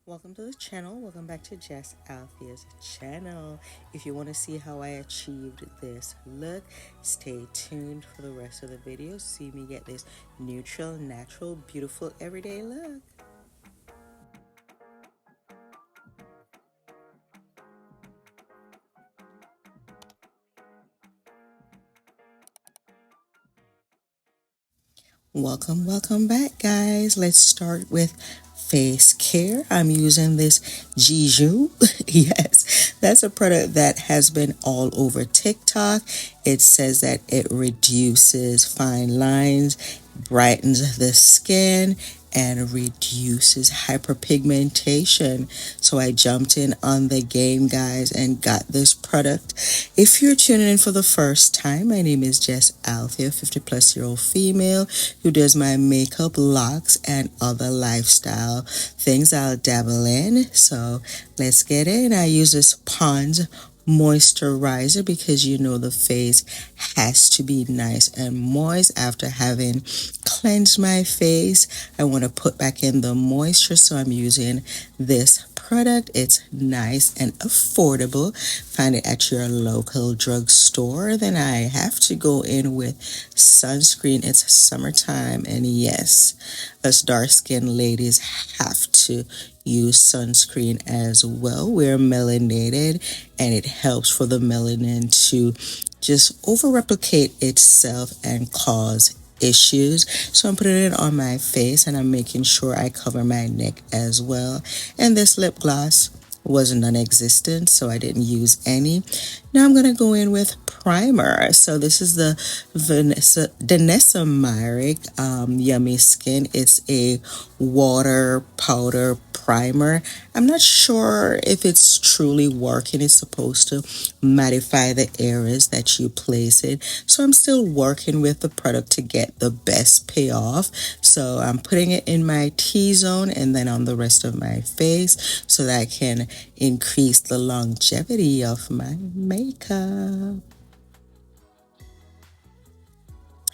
Welcome to the channel. Welcome back to Jess Althea's channel. If you want to see how I achieved this look, stay tuned for the rest of the video. See me get this neutral, natural, beautiful, everyday look. Welcome back, guys. Let's start with face care. I'm using this Jiju. Yes, that's a product that has been all over TikTok. It says that it reduces fine lines, brightens the skin, and reduces hyperpigmentation. So I jumped in on the game, guys, and got this product. If you're tuning in for the first time, my name is Jess Althea, 50-plus-year-old female who does my makeup, locks, and other lifestyle things I'll dabble in. So let's get in. I use this Pond's moisturizer because you know the face has to be nice and moist after having cleansed my face. I want to put back in the moisture, so I'm using this product. It's nice and affordable. Find it at your local drugstore. Then I have to go in with sunscreen. It's summertime, and yes, us dark skinned ladies have to use sunscreen as well. We're melanated, and it helps for the melanin to just over replicate itself and cause issues. So I'm putting it on my face, and I'm making sure I cover my neck as well. And this lip gloss was non-existent, so I didn't use any. Now I'm going to go in with primer. So this is the Danessa Myrick Yummy Skin. It's a water powder primer. I'm not sure if it's truly working. It's supposed to mattify the areas that you place it. So I'm still working with the product to get the best payoff. So I'm putting it in my T-zone and then on the rest of my face so that I can increase the longevity of my makeup.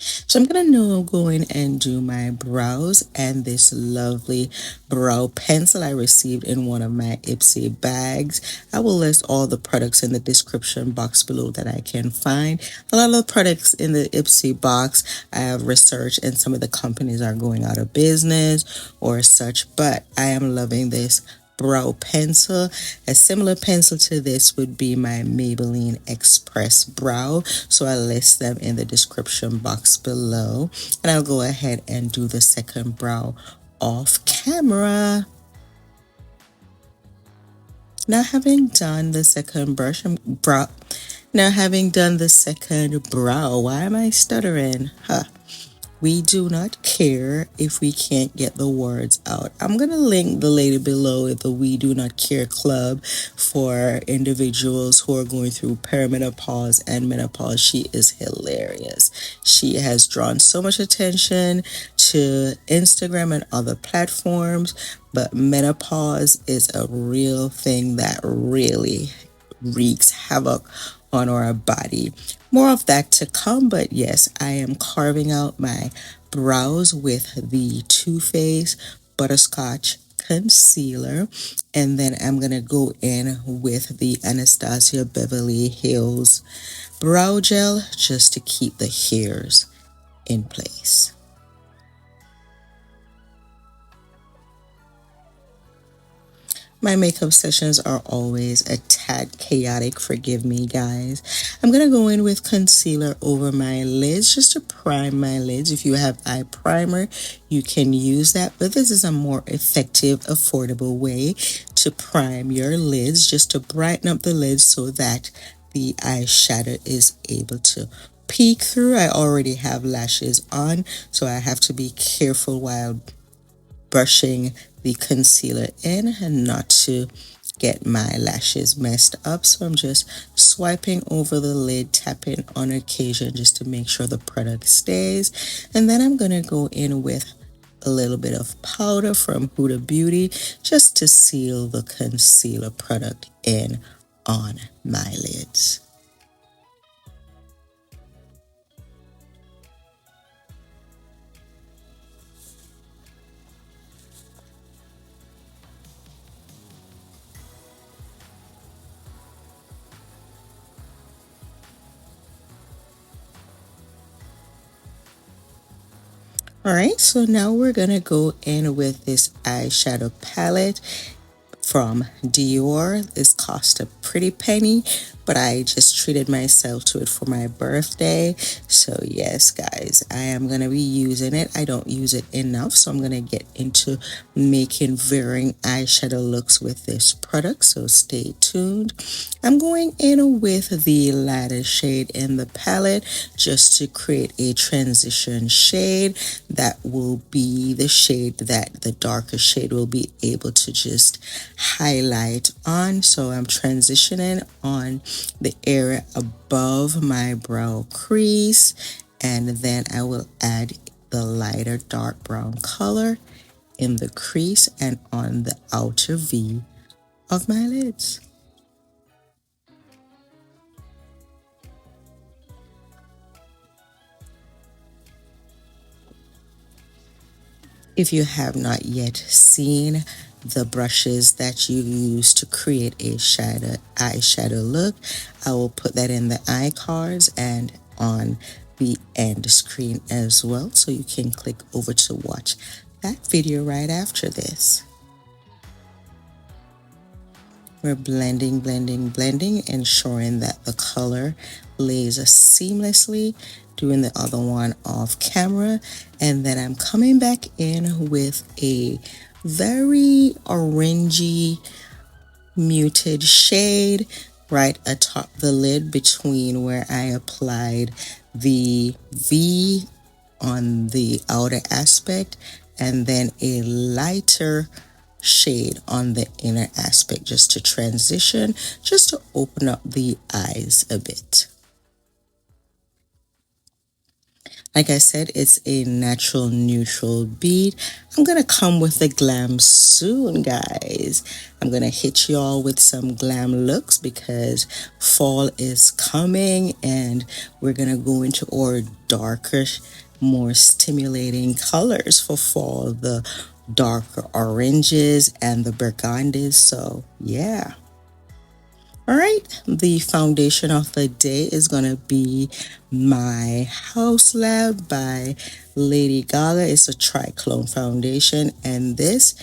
So I'm gonna now go in and do my brows, and this lovely brow pencil I received in one of my Ipsy bags. I will list all the products in the description box below that I can find. A lot of the products in the Ipsy box I have researched, and some of the companies are going out of business or such, but I am loving this brow pencil. A similar pencil to this would be my Maybelline Express Brow. So I'll list them in the description box below. And I'll go ahead and do the second brow off camera. Now having done the second brow, why am I stuttering? We do not care if we can't get the words out. I'm going to link the lady below at the We Do Not Care Club for individuals who are going through perimenopause and menopause. She is hilarious. She has drawn so much attention to Instagram and other platforms, but menopause is a real thing that really wreaks havoc on our body. More of that to come, but yes, I am carving out my brows with the Too Faced Butterscotch concealer, and then I'm gonna go in with the Anastasia Beverly Hills brow gel just to keep the hairs in place. My makeup sessions are always a tad chaotic, forgive me, guys. I'm going to go in with concealer over my lids just to prime my lids. If you have eye primer, you can use that, but this is a more effective, affordable way to prime your lids, just to brighten up the lids so that the eyeshadow is able to peek through. I already have lashes on, so I have to be careful while brushing the concealer in and not to get my lashes messed up. So I'm just swiping over the lid, tapping on occasion just to make sure the product stays. And then I'm going to go in with a little bit of powder from Huda Beauty just to seal the concealer product in on my lids. Alright, so now we're gonna go in with this eyeshadow palette from Dior. This cost a pretty penny, but I just treated myself to it for my birthday. So yes, guys, I am going to be using it. I don't use it enough, so I'm going to get into making varying eyeshadow looks with this product, so stay tuned. I'm going in with the lighter shade in the palette just to create a transition shade that will be the shade that the darker shade will be able to just highlight on. So I'm transitioning on the area above my brow crease, and then I will add the lighter dark brown color in the crease and on the outer V of my lids. If you have not yet seen the brushes that you use to create a eyeshadow look, I will put that in the iCards and on the end screen as well, so you can click over to watch that video right after this. We're blending, blending, blending, ensuring that the color lays seamlessly, doing the other one off camera, and then I'm coming back in with a very orangey muted shade right atop the lid between where I applied the V on the outer aspect and then a lighter shade on the inner aspect, just to transition, just to open up the eyes a bit. Like I said, it's a natural neutral bead. I'm gonna come with the glam soon, guys. I'm gonna hit y'all with some glam looks because fall is coming and we're gonna go into our darker, more stimulating colors for fall, the darker oranges and the burgundies. So yeah. All right, the foundation of the day is going to be my House Lab by Lady Gaga. It's a triclone foundation, and this,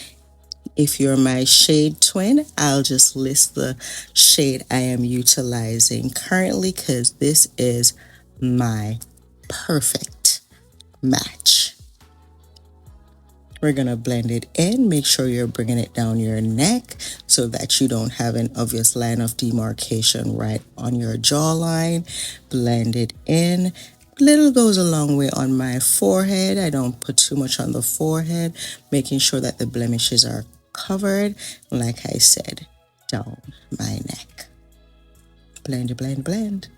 if you're my shade twin, I'll just list the shade I am utilizing currently because this is my perfect match. We're going to blend it in. Make sure you're bringing it down your neck so that you don't have an obvious line of demarcation right on your jawline. Blend it in. Little goes a long way on my forehead. I don't put too much on the forehead, making sure that the blemishes are covered. Like I said, down my neck. Blend, blend, blend.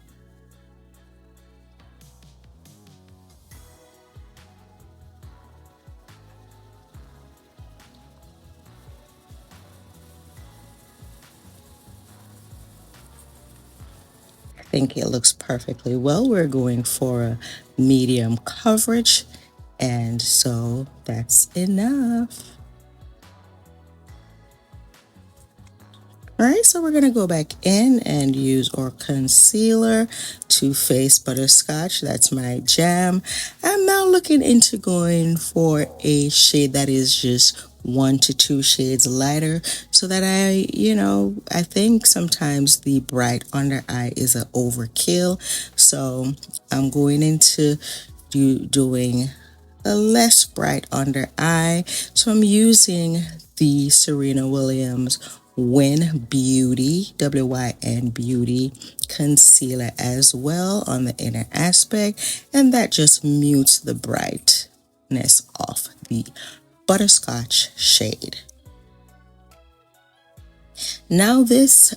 I think it looks perfectly well. We're going for a medium coverage, and so that's enough. All right, so we're gonna go back in and use our concealer, Too Faced Butterscotch. That's my jam. I'm now looking into going for a shade that is just 1 to 2 shades lighter, so that I think sometimes the bright under eye is an overkill. So I'm going into doing a less bright under eye. So I'm using the Serena Williams Wyn Beauty, WYN Beauty concealer as well on the inner aspect, and that just mutes the brightness of the butterscotch shade. Now this,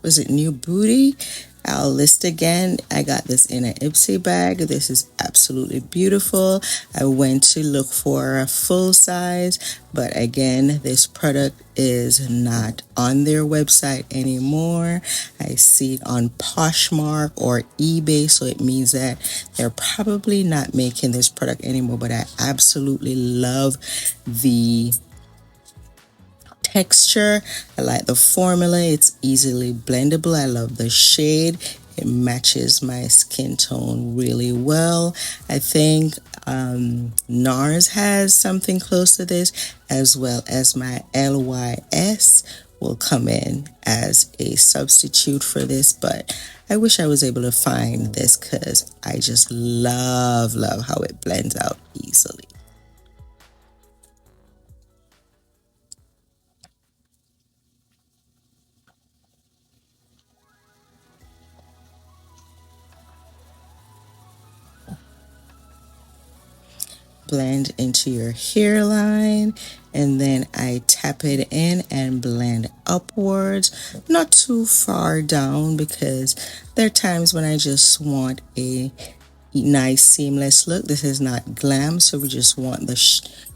was it New Booty? I'll list again. I got this in an Ipsy bag. This is absolutely beautiful. I went to look for a full size, but again, this product is not on their website anymore. I see it on Poshmark or eBay, so it means that they're probably not making this product anymore, but I absolutely love the texture. I like the formula. It's easily blendable. I love the shade. It matches my skin tone really well. I think NARS has something close to this, as well as my LYS will come in as a substitute for this, but I wish I was able to find this because I just love how it blends out easily. Blend into your hairline, and then I tap it in and blend upwards, not too far down, because there are times when I just want a nice seamless look. This is not glam, so we just want the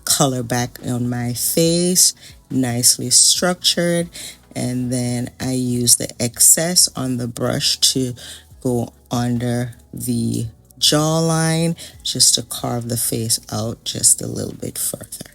color back on my face, nicely structured. And then I use the excess on the brush to go under the jawline, just to carve the face out just a little bit further.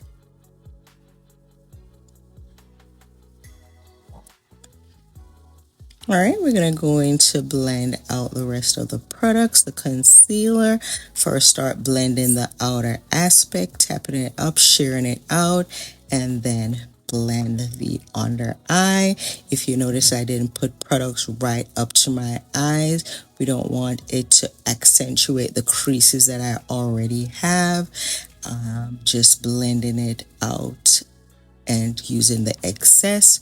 All right, we're going to go in to blend out the rest of the products. The concealer, first start blending the outer aspect, tapping it up, shearing it out, and then blend the under eye. If you notice, I didn't put products right up to my eyes. We don't want it to accentuate the creases that I already have. Just blending it out and using the excess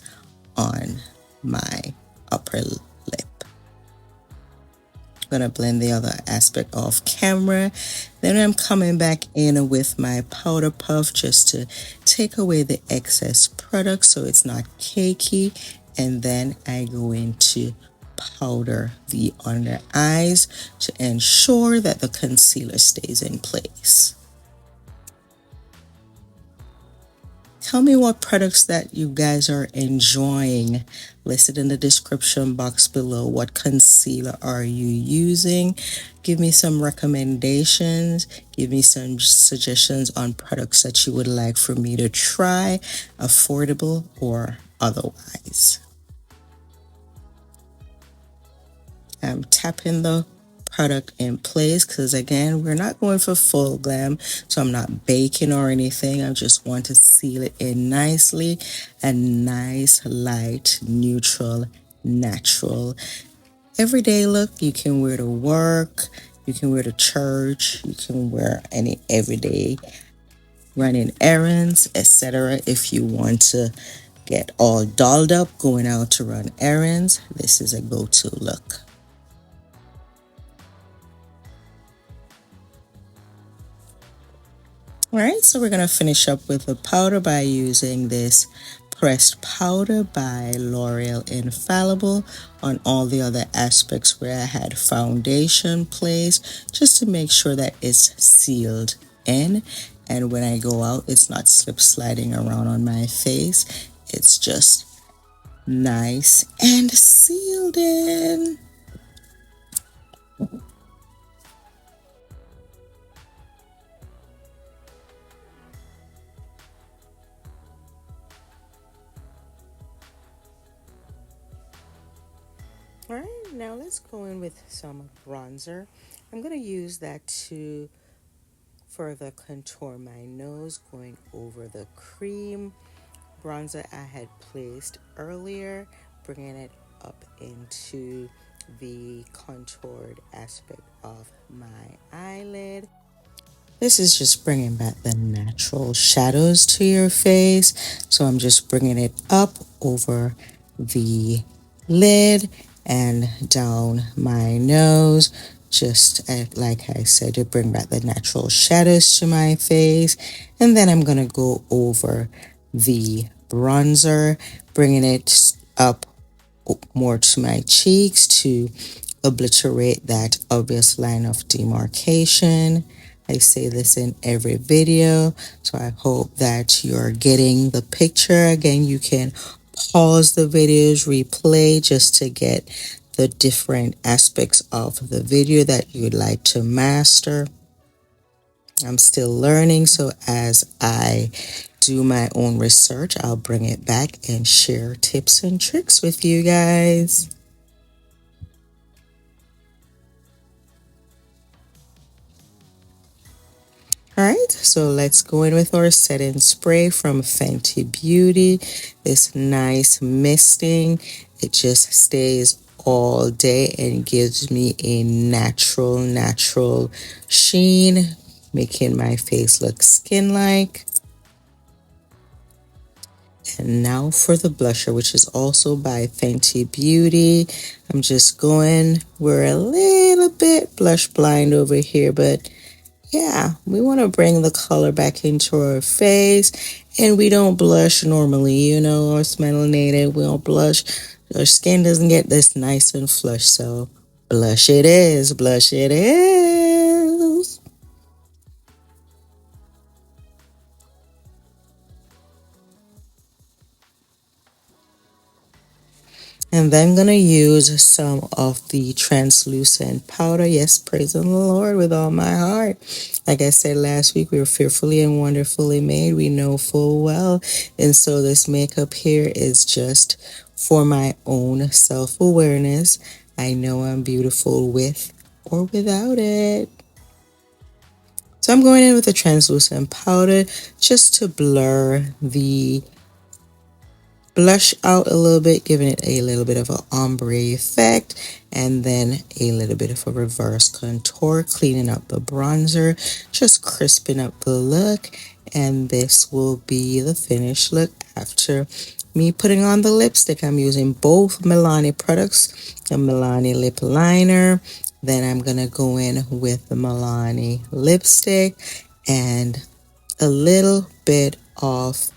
on my upper lip. I'm gonna blend the other aspect off camera. Then I'm coming back in with my powder puff just to take away the excess product so it's not cakey. And then I go into powder the under eyes to ensure that the concealer stays in place. Tell me what products that you guys are enjoying. Listed in the description box below. What concealer are you using? Give me some recommendations. Give me some suggestions on products that you would like for me to try, affordable or otherwise. I'm tapping the product in place because, again, we're not going for full glam, so I'm not baking or anything. I just want to seal it in nicely. A nice light neutral natural everyday look. You can wear to work, you can wear to church, you can wear any everyday running errands, etc. If you want to get all dolled up going out to run errands, this is a go-to look. All right, so we're going to finish up with the powder by using this pressed powder by L'Oreal Infallible on all the other aspects where I had foundation placed, just to make sure that it's sealed in. And when I go out, it's not slip sliding around on my face. It's just nice and sealed in. All right, now let's go in with some bronzer. I'm going to use that to further contour my nose, going over the cream bronzer I had placed earlier, bringing it up into the contoured aspect of my eyelid. This is just bringing back the natural shadows to your face. So I'm just bringing it up over the lid and down my nose. Just like I said, to bring back the natural shadows to my face. And then I'm going to go over the bronzer, bringing it up more to my cheeks to obliterate that obvious line of demarcation. I say this in every video, so I hope that you're getting the picture. Again, you can pause the videos, replay just to get the different aspects of the video that you'd like to master. I'm still learning, so as I do my own research, I'll bring it back and share tips and tricks with you guys. All right, so let's go in with our setting spray from Fenty Beauty. This nice misting. It just stays all day and gives me a natural sheen, making my face look skin-like. And now for the blusher, which is also by Fenty Beauty. I'm just going, we're a little bit blush blind over here, but yeah, we want to bring the color back into our face, and we don't blush normally, or it's melanated. We don't blush. Our skin doesn't get this nice and flush, so blush it is, blush it is. And then I'm going to use some of the translucent powder. Yes, praise the Lord with all my heart. Like I said last week, we were fearfully and wonderfully made. We know full well. And so this makeup here is just for my own self-awareness. I know I'm beautiful with or without it. So I'm going in with a translucent powder just to blur the blush out a little bit, giving it a little bit of an ombre effect, and then a little bit of a reverse contour, cleaning up the bronzer, just crisping up the look. And this will be the finished look after me putting on the lipstick. I'm using both Milani products, the Milani lip liner. Then I'm gonna go in with the Milani lipstick and a little bit of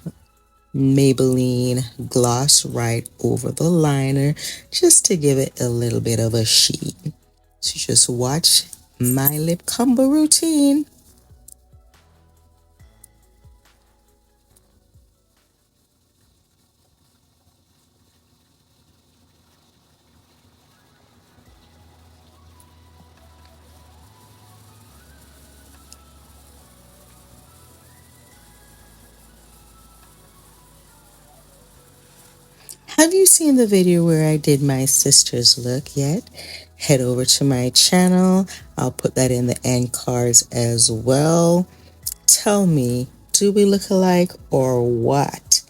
Maybelline gloss right over the liner, just to give it a little bit of a sheen. So just watch my lip combo routine. Have you seen the video where I did my sister's look yet? Head over to my channel. I'll put that in the end cards as well. Tell me, do we look alike or what?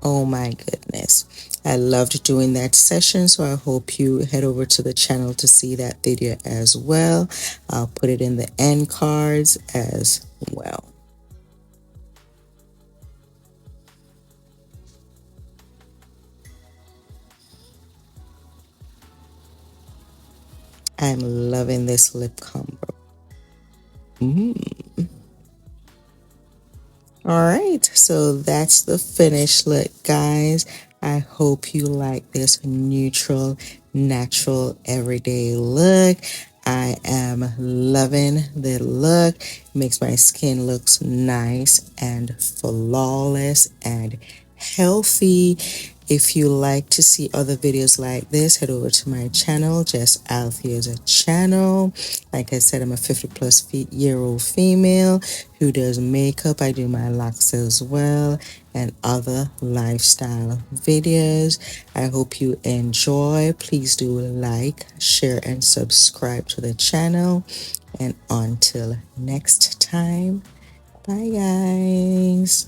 Oh my goodness. I loved doing that session, so I hope you head over to the channel to see that video as well. I'll put it in the end cards as well. I'm loving this lip combo. All right, so that's the finished look, guys. I hope you like this neutral, natural, everyday look. I am loving the look. It makes my skin looks nice and flawless and healthy. If you like to see other videos like this, head over to my channel, Just Althea's a channel. Like I said, I'm a 50 plus year old female who does makeup. I do my locks as well and other lifestyle videos. I hope you enjoy. Please do like, share, and subscribe to the channel. And until next time, bye guys.